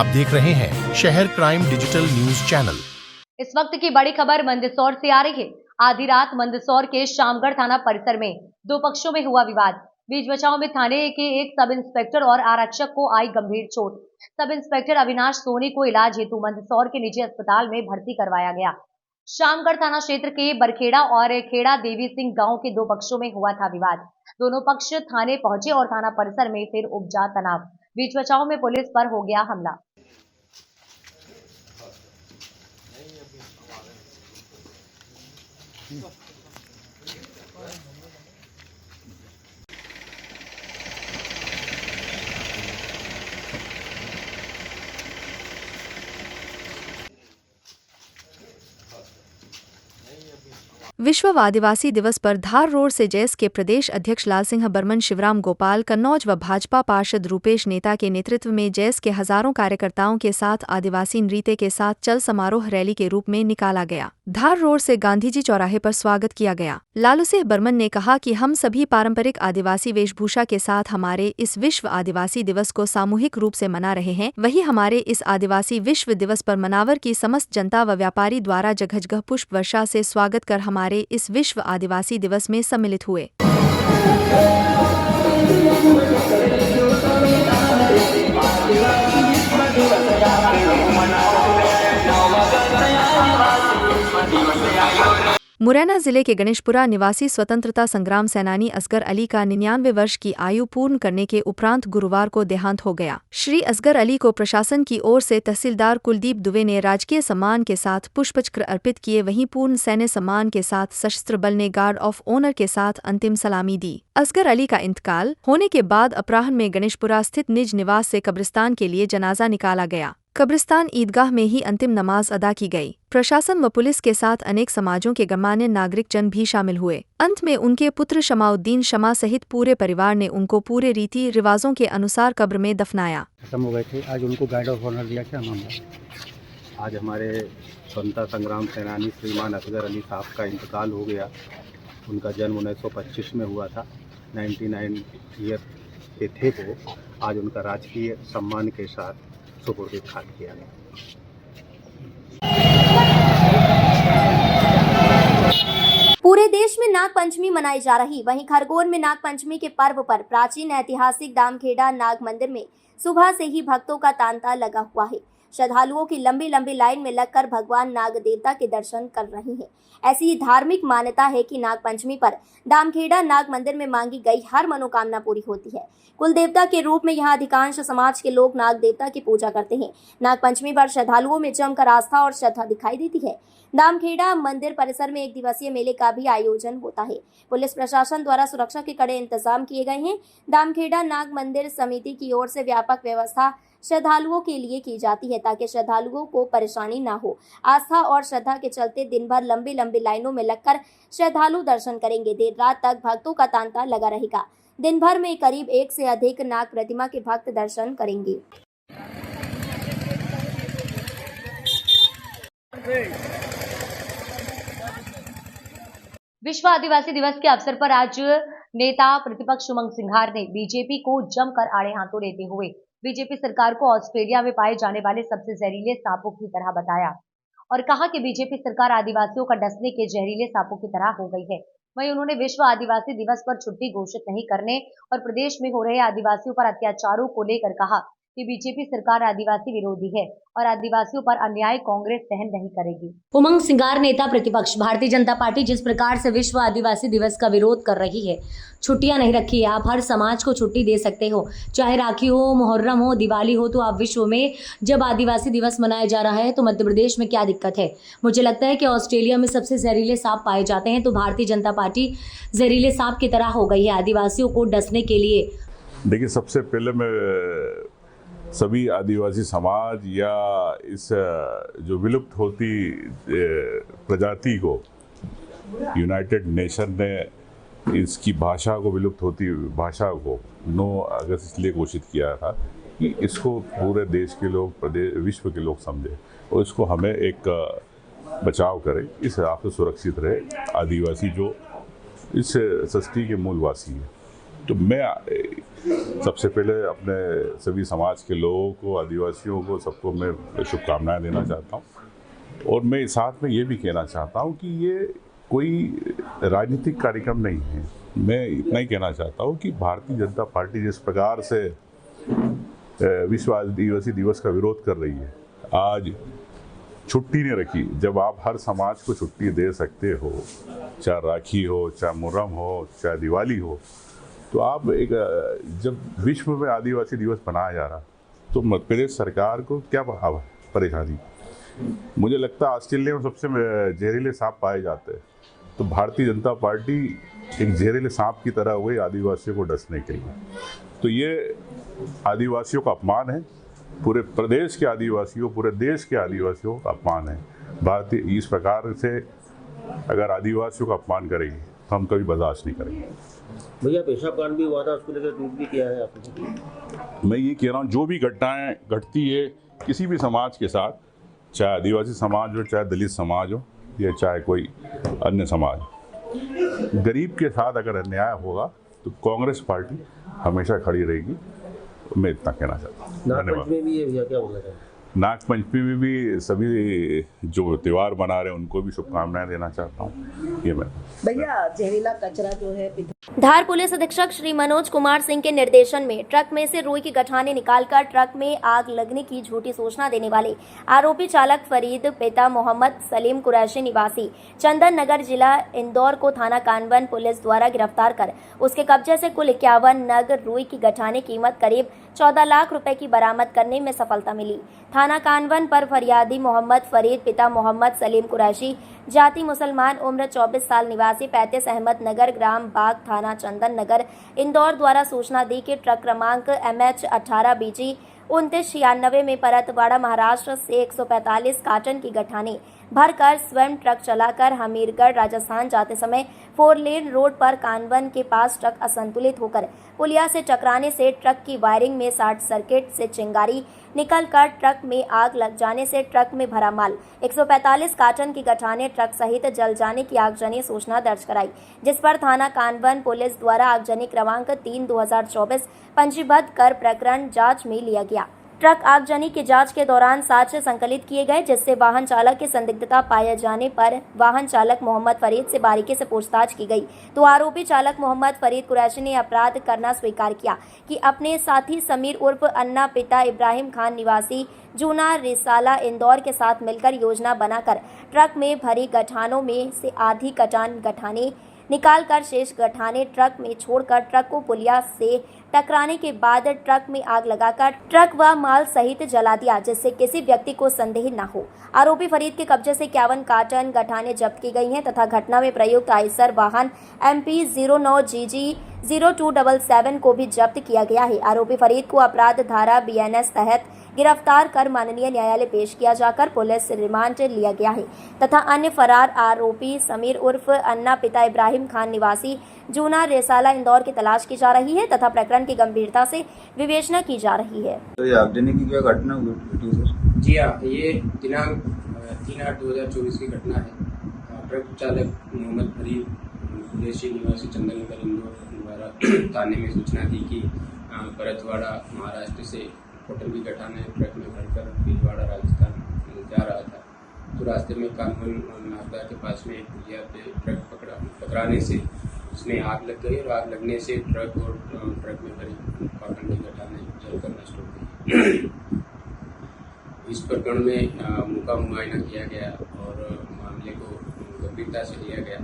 आप देख रहे हैं शहर क्राइम डिजिटल न्यूज चैनल। इस वक्त की बड़ी खबर मंदसौर से आ रही है। आधी रात मंदसौर के शामगढ़ थाना परिसर में दो पक्षों में हुआ विवाद। बीच बचाव में थाने के एक सब इंस्पेक्टर और आरक्षक को आई गंभीर चोट। सब इंस्पेक्टर अविनाश सोनी को इलाज हेतु मंदसौर के निजी अस्पताल में भर्ती करवाया गया। शामगढ़ थाना क्षेत्र के बरखेड़ा और खेड़ा देवी सिंह गांव के दो पक्षों में हुआ था विवाद। दोनों पक्ष थाने पहुंचे और थाना परिसर में फिर उपजा तनाव। बीच बचाव में पुलिस पर हो गया हमला। विश्व आदिवासी दिवस पर धार रोड से जेएस के प्रदेश अध्यक्ष लाल सिंह बर्मन, शिवराम गोपाल कन्नौज व भाजपा पार्षद रूपेश नेता के नेतृत्व में जेएस के हजारों कार्यकर्ताओं के साथ आदिवासी नृत्य के साथ चल समारोह रैली के रूप में निकाला गया। धार रोड से गांधीजी चौराहे पर स्वागत किया गया। लालू सिंह बर्मन ने कहा कि हम सभी पारंपरिक आदिवासी वेशभूषा के साथ हमारे इस विश्व आदिवासी दिवस को सामूहिक रूप से मना रहे हैं। वही हमारे इस आदिवासी विश्व दिवस पर मनावर की समस्त जनता व व्यापारी द्वारा जगह जगह पुष्प वर्षा से स्वागत कर हमारे इस विश्व आदिवासी दिवस में सम्मिलित हुए। मुरैना जिले के गणेशपुरा निवासी स्वतंत्रता संग्राम सेनानी असगर अली का 99 वर्ष की आयु पूर्ण करने के उपरांत गुरुवार को देहांत हो गया। श्री असगर अली को प्रशासन की ओर से तहसीलदार कुलदीप दुबे ने राजकीय सम्मान के साथ पुष्पचक्र अर्पित किए। वहीं पूर्ण सैन्य सम्मान के साथ सशस्त्र बल ने गार्ड ऑफ ऑनर के साथ अंतिम सलामी दी। असगर अली का इंतकाल होने के बाद अपराह्न में गणेशपुरा स्थित निज निवास से कब्रिस्तान के लिए जनाजा निकाला गया। कब्रिस्तान ईदगाह में ही अंतिम नमाज अदा की गई। प्रशासन व पुलिस के साथ अनेक समाजों के गणमान्य नागरिक जन भी शामिल हुए। अंत में उनके पुत्र शमाउद्दीन शमा सहित पूरे परिवार ने उनको पूरे रीति रिवाजों के अनुसार कब्र में दफनाया। खत्म हो गए थे, आज उनको गार्ड ऑफ ऑनर दिया। क्या मामला? आज हमारे स्वतंत्रता संग्राम सेनानी श्रीमान असगर अली साहब का इंतकाल हो गया। उनका जन्म 1925 में हुआ था। 99 ईयर के थे वो। आज उनका राजकीय सम्मान के साथ सुपुर्द खाक किया गया। पूरे देश में नाग पंचमी मनाई जा रही, वहीं खरगोन में नाग पंचमी के पर्व पर प्राचीन ऐतिहासिक दामखेड़ा नाग मंदिर में सुबह से ही भक्तों का तांता लगा हुआ है। श्रद्धालुओं की लंबी लंबी लाइन में लगकर भगवान नाग देवता के दर्शन कर रहे हैं। ऐसी ही धार्मिक मान्यता है कि नाग पंचमी पर दामखेड़ा नाग मंदिर में मांगी गई हर मनोकामना पूरी होती है। कुल देवता के रूप में यहाँ अधिकांश समाज के लोग नाग देवता की पूजा करते हैं। नाग पंचमी पर श्रद्धालुओं में जमकर आस्था और श्रद्धा दिखाई देती है। दामखेड़ा मंदिर परिसर में 1 दिवसीय मेले का भी आयोजन होता है। पुलिस प्रशासन द्वारा सुरक्षा के कड़े इंतजाम किए गए हैं। दामखेड़ा नाग मंदिर समिति की ओर से व्यापक व्यवस्था श्रद्धालुओं के लिए की जाती है ताकि श्रद्धालुओं को परेशानी न हो। आस्था और श्रद्धा के चलते दिन भर लंबी लंबी लाइनों में लगकर श्रद्धालु दर्शन करेंगे। देर रात तक भक्तों का तांता लगा रहेगा। दिन भर में करीब 1 से अधिक नाग प्रतिमा के भक्त दर्शन करेंगे। विश्व आदिवासी दिवस के अवसर पर आज नेता प्रतिपक्ष उमंग सिंघार ने बीजेपी को जमकर आड़े हाथों लेते हुए बीजेपी सरकार को ऑस्ट्रेलिया में पाए जाने वाले सबसे जहरीले सांपों की तरह बताया और कहा कि बीजेपी सरकार आदिवासियों का डसने के जहरीले सांपों की तरह हो गई है। वहीं उन्होंने विश्व आदिवासी दिवस पर छुट्टी घोषित नहीं करने और प्रदेश में हो रहे आदिवासियों पर अत्याचारों को लेकर कहा कि बीजेपी सरकार आदिवासी विरोधी है और आदिवासियों पर अन्याय कांग्रेस सहन नहीं करेगी। उमंग सिंघार नेता प्रतिपक्ष भारतीय जनता पार्टी जिस प्रकार से विश्व आदिवासी दिवस का विरोध कर रही है, छुट्टियां नहीं रखी है। आप हर समाज को छुट्टी दे सकते हो, चाहे राखी हो, मुहर्रम हो, दिवाली हो, तो आप विश्व में जब आदिवासी दिवस मनाया जा रहा है तो मध्य प्रदेश में क्या दिक्कत है? मुझे लगता है कि ऑस्ट्रेलिया में सबसे जहरीले सांप पाए जाते हैं, तो भारतीय जनता पार्टी जहरीले सांप की तरह हो गई है आदिवासियों को डसने के लिए। देखिए, सबसे पहले मैं सभी आदिवासी समाज या इस जो विलुप्त होती प्रजाति को यूनाइटेड नेशन ने इसकी भाषा को, विलुप्त होती भाषा को 9 अगस्त इसलिए घोषित किया था कि इसको पूरे देश के लोग, प्रदेश, विश्व के लोग समझे और इसको हमें एक बचाव करें, इस हिसाब से सुरक्षित रहे आदिवासी जो इस सृष्टि के मूलवासी है। तो मैं सबसे पहले अपने सभी समाज के लोगों को, आदिवासियों को, सबको मैं शुभकामनाएं देना चाहता हूँ। और मैं साथ में ये भी कहना चाहता हूँ कि ये कोई राजनीतिक कार्यक्रम नहीं है। मैं इतना ही कहना चाहता हूँ कि भारतीय जनता पार्टी जिस प्रकार से विश्व आदिवासी दिवस का विरोध कर रही है, आज छुट्टी नहीं रखी। जब आप हर समाज को छुट्टी दे सकते हो, चाहे राखी हो, चाहे मुहर्रम हो, चाहे दिवाली हो, तो आप एक जब विश्व में आदिवासी दिवस मनाया जा रहा, तो मध्य प्रदेश सरकार को क्या परेशानी? मुझे लगता है ऑस्ट्रेलिया में सबसे जहरीले सांप पाए जाते हैं, तो भारतीय जनता पार्टी एक जहरीले सांप की तरह हुई आदिवासियों को डसने के लिए। तो ये आदिवासियों का अपमान है, पूरे प्रदेश के आदिवासियों, पूरे देश के आदिवासियों का अपमान है। भारतीय इस प्रकार से अगर आदिवासियों का अपमान करेगी तो हम कभी बर्दाश्त नहीं करेंगे। भैया पेशाब कांड भी हुआ था, उसको लेकर ट्वीट भी किया है आपने। मैं ये कह रहा हूँ, जो भी घटनाएं घटती है किसी भी समाज के साथ, चाहे आदिवासी समाज हो, चाहे दलित समाज हो, या चाहे कोई अन्य समाज, गरीब के साथ अगर अन्याय होगा तो कांग्रेस पार्टी हमेशा खड़ी रहेगी। मैं इतना कहना चाहता हूँ। नागपंचमी में भी ये भैया क्या बोल रहे हैं? नागपंचमी में भी सभी जो त्यौहार मना रहे हैं उनको भी शुभकामनाएं देना चाहता हूँ। ये मैं भैया जहरीला कचरा जो है धार पुलिस अधीक्षक श्री मनोज कुमार सिंह के निर्देशन में ट्रक में से रुई की गठाने निकालकर ट्रक में आग लगने की झूठी सूचना देने वाले आरोपी चालक फरीद पिता मोहम्मद सलीम कुरैशी निवासी चंदन नगर जिला इंदौर को थाना कानवन पुलिस द्वारा गिरफ्तार कर उसके कब्जे से कुल 51 नग रुई की गठाने कीमत करीब 14 लाख रुपए की बरामद करने में सफलता मिली। थाना कानवन पर फरियादी मोहम्मद फरीद पिता मोहम्मद सलीम कुरैशी जाति मुसलमान उम्र 24 साल निवासी 35 अहमद नगर ग्राम बाग थाना चंदन नगर इंदौर द्वारा सूचना दी कि ट्रक क्रमांक MH 18 BG 2996 में परतवाड़ा महाराष्ट्र से 145 कार्टन की गठाने भरकर स्वयं ट्रक चलाकर हमीरगढ़ राजस्थान जाते समय 4 लेन रोड पर कानवन के पास ट्रक असंतुलित होकर पुलिया से टकराने से ट्रक की वायरिंग में शॉर्ट सर्किट से चिंगारी निकलकर ट्रक में आग लग जाने से ट्रक में भरा माल 145 कार्टन की गठाने ट्रक सहित जल जाने की आगजनी सूचना दर्ज कराई, जिस पर थाना कानवन पुलिस द्वारा आगजनी क्रमांक 3/2024 पंजीबद्ध कर प्रकरण जांच में लिया गया। ट्रक आगजनी की जांच के दौरान साक्ष्य संकलित किए गए, जिससे वाहन चालक की संदिग्धता पाए जाने पर वाहन चालक मोहम्मद फरीद से बारीकी से पूछताछ की गई, तो आरोपी चालक मोहम्मद फरीद कुरैशी ने अपराध करना स्वीकार किया कि अपने साथी समीर उर्फ अन्ना पिता इब्राहिम खान निवासी जूना रिसाला इंदौर के साथ मिलकर योजना बनाकर ट्रक में भरी गठानों में से आधी गठाने निकालकर शेष गठाने ट्रक में छोड़कर ट्रक को पुलिया से टकराने के बाद ट्रक में आग लगाकर ट्रक व माल सहित जला दिया, जिससे किसी व्यक्ति को संदेह न हो। आरोपी फरीद के कब्जे से 51 कार्टन गठाने जब्त की गई हैं तथा घटना में प्रयुक्त आइसर वाहन MP 09 GG 0277 को भी जब्त किया गया है। आरोपी फरीद को अपराध धारा BNS तहत गिरफ्तार कर माननीय न्यायालय पेश किया जाकर पुलिस रिमांड लिया गया है तथा अन्य फरार आरोपी समीर उर्फ अन्ना पिता इब्राहिम खान निवासी जूना रेसाला इंदौर की तलाश की जा रही है तथा प्रकरण की गंभीरता से विवेचना की जा रही है। तो ये आगजनी की क्या घटना हुई सर? जी हाँ, ये दिनांक 3/8/2024 की घटना है। ट्रक चालक मोहम्मद फरीद कुरैशी निवासी चंदन नगर इंदौर द्वारा थाने में सूचना दी कि परतवाड़ा महाराष्ट्र से होटल की गठाने ट्रक में भरकर भीलवाड़ा राजस्थान जा रहा था, तो रास्ते में कानपुर नागदा के पास में एक पुलिया पे ट्रक टकराने से उसमें आग लग गई और आग लगने से ट्रक और ट्रक में भरी कॉटन की गठाने जलकर नष्ट हो गई। इस प्रकरण में मौका मुआयना किया गया और मामले को गंभीरता से लिया गया।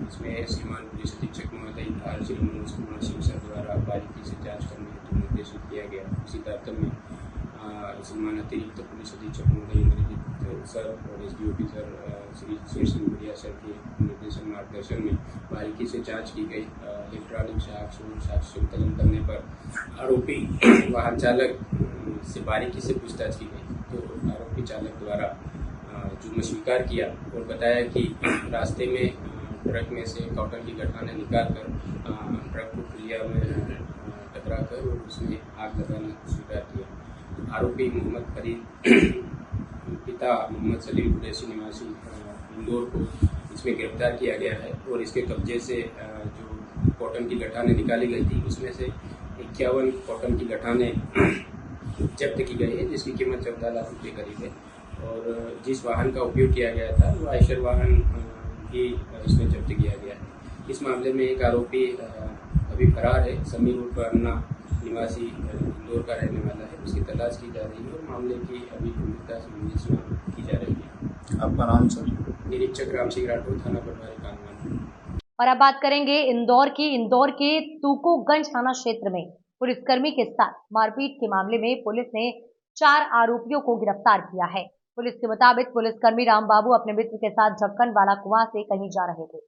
इसमें श्रीमान पुलिस अधीक्षक महोदय धार श्री मनोज कुमार सिंह सर द्वारा बारीकी से जांच करने हेतु निर्देशित किया गया। इसी तारतम्य में श्रीमान अतिरिक्त पुलिस अधीक्षक महोदय इंद्रजीत सर और SDOP सर श्री सुशील बढ़िया सर के निर्देशन मार्गदर्शन में बारीकी से जांच की गई। इलेक्ट्रॉनिक साक्ष्य संकलन करने पर आरोपी वाहन चालक से बारीकी से पूछताछ की गई, तो आरोपी चालक द्वारा जुर्म स्वीकार किया और बताया कि रास्ते में ट्रक में से कॉटन की गठाने निकाल कर ट्रक को पुलिया में टकरा कर और उसमें आग लगाना स्वीकार किया। आरोपी मोहम्मद फरीद पिता मोहम्मद सलीम कुरैशी निवासी इंदौर को इसमें गिरफ्तार किया गया है और इसके कब्जे से जो कॉटन की गठानें निकाली गई थी, उसमें से 51 कॉटन की गठानें जब्त की गई है, जिसकी कीमत 14 लाख रुपये करीब है। और जिस वाहन का उपयोग किया गया था वो आयशर वाहन भी इसमें जब्त किया गया है। इस मामले में एक आरोपी अभी फरार है, समीर उर्फ अन्ना निवासी इंदौर का रहने वाला है। उसकी तलाश की जा रही है और मामले की अभी गंभीरता से विवेचना की जा रही है। आपका नाम सर? निरीक्षक राम सिंह राठौर, थाना पटवारी कानून। और अब बात करेंगे इंदौर की। इंदौर के तूकोगंज थाना क्षेत्र में पुलिसकर्मी के साथ मारपीट के मामले में पुलिस ने 4 आरोपियों को गिरफ्तार किया है। पुलिस के मुताबिक पुलिसकर्मी राम बाबू अपने मित्र के साथ ढक्कन वाला कुआं से कहीं जा रहे थे,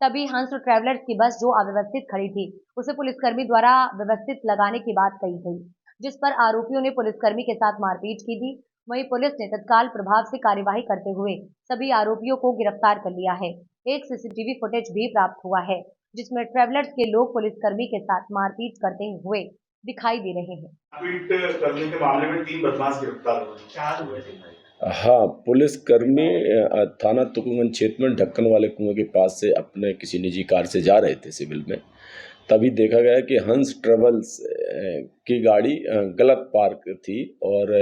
तभी हंस ट्रैवलर्स की बस जो अव्यवस्थित खड़ी थी उसे पुलिसकर्मी द्वारा व्यवस्थित लगाने की बात कही गई, जिस पर आरोपियों ने पुलिसकर्मी के साथ मारपीट की थी। वहीं पुलिस ने तत्काल प्रभाव से कार्यवाही करते हुए सभी आरोपियों को गिरफ्तार कर लिया है। एक सीसीटीवी फुटेज भी प्राप्त हुआ है, जिसमें ट्रैवलर्स के लोग पुलिसकर्मी के साथ मारपीट करते हुए दिखाई दे रहे हैं। मारपीट करने के मामले में 3 बदमाश गिरफ्तार हुए। 4 हुए थे। हाँ, पुलिसकर्मी थाना तुकुगंज क्षेत्र में ढक्कन वाले कुएं के पास से अपने किसी निजी कार से जा रहे थे सिविल में, तभी देखा गया कि हंस ट्रेवल्स की गाड़ी गलत पार्क थी और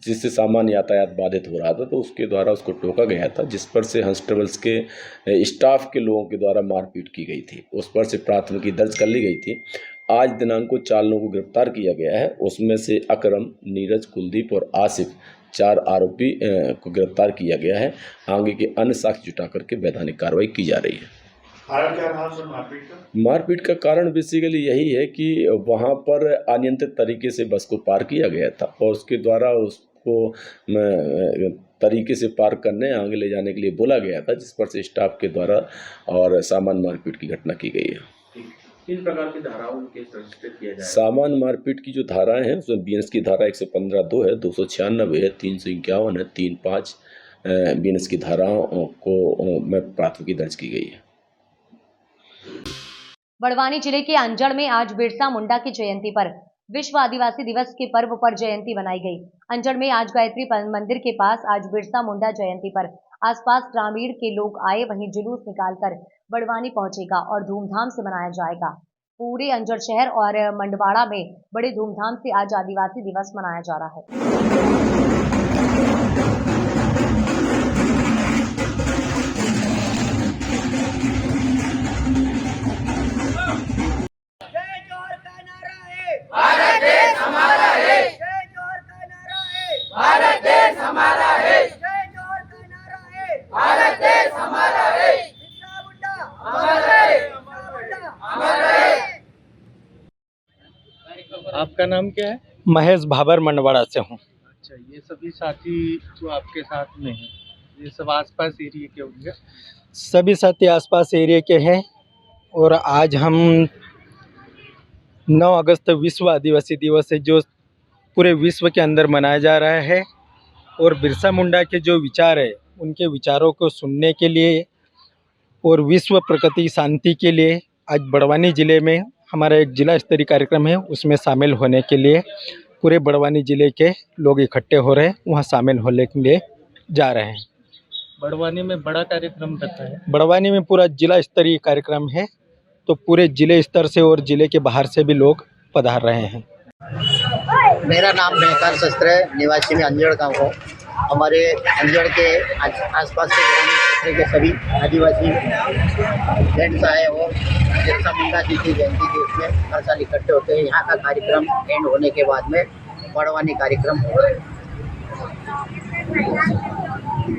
जिससे सामान्य यातायात बाधित हो रहा था, तो उसके द्वारा उसको टोका गया था, जिस पर से हंस ट्रेवल्स के स्टाफ के लोगों के द्वारा मारपीट की गई थी। उस पर से प्राथमिकी दर्ज कर ली गई थी। आज दिनांक को 4 लोगों को गिरफ्तार किया गया है। उसमें से अकरम, नीरज, कुलदीप और आसिफ 4 आरोपी को गिरफ्तार किया गया है। आगे के अन्य साक्ष्य जुटा करके वैधानिक कार्रवाई की जा रही है। कारण क्या रहा सर मारपीट का? मारपीट का कारण बेसिकली यही है कि वहाँ पर अनियंत्रित तरीके से बस को पार किया गया था और उसके द्वारा उसको तरीके से पार करने आगे ले जाने के लिए बोला गया था, जिस पर से स्टाफ के द्वारा और सामान्य मारपीट की घटना की गई है। किन प्रकार की धाराओं के रजिस्टर किया जाए? सामान्य मारपीट की जो धाराएं हैं उसमें बीएनएस की धारा 115(2) है, 296 है, 351 है, 35 बीएनएस की धाराओं को में प्राथमिकी दर्ज की गई है। बड़वानी जिले के अंजड़ में आज बिरसा मुंडा की जयंती पर विश्व आदिवासी दिवस के पर्व पर जयंती मनाई गई। अंजड़ में आज गायत्री मंदिर के पास आज बिरसा मुंडा जयंती पर आसपास ग्रामीण के लोग आए, वहीं जुलूस निकालकर बड़वानी पहुंचेगा और धूमधाम से मनाया जाएगा। पूरे अंजड़ शहर और मंडवाड़ा में बड़े धूमधाम से आज आदिवासी दिवस मनाया जा रहा है। भारत देश हमारा है, जय जोहर का नारा है, भारत देश हमारा है, जय जोहर का नारा है, भारत देश हमारा है, बिरसा मुंडा अमर रहे, अमर रहे। आपका नाम क्या है? महेश भाबर मंडवाड़ा से हूँ। अच्छा, ये सभी साथी जो आपके साथ में हैं, ये सब आसपास एरिया के होंगे? सभी साथी आसपास एरिया के हैं और आज हम 9 अगस्त विश्व आदिवासी दिवस है जो पूरे विश्व के अंदर मनाया जा रहा है और बिरसा मुंडा के जो विचार है उनके विचारों को सुनने के लिए और विश्व प्रकृति शांति के लिए आज बड़वानी ज़िले में हमारा एक जिला स्तरीय कार्यक्रम है, उसमें शामिल होने के लिए पूरे बड़वानी ज़िले के लोग इकट्ठे हो रहे हैं, वहाँ शामिल होने के लिए जा रहे हैं। बड़वानी में बड़ा कार्यक्रम रहता है? बड़वानी में पूरा जिला स्तरीय कार्यक्रम है, तो पूरे जिले स्तर से और जिले के बाहर से भी लोग पधार रहे हैं। मेरा नाम महकार शस्त्र है, निवासी में अंजड़ गाँव हूँ। हमारे अंजड़ के आसपास के ग्रामीण क्षेत्र के सभी आदिवासी फ्रेंड्स आए और बिरसा मुंडा जी की जयंती के उसमें हर साल इकट्ठे होते हैं। यहाँ का कार्यक्रम एंड होने के बाद में बड़वानी कार्यक्रम होगा।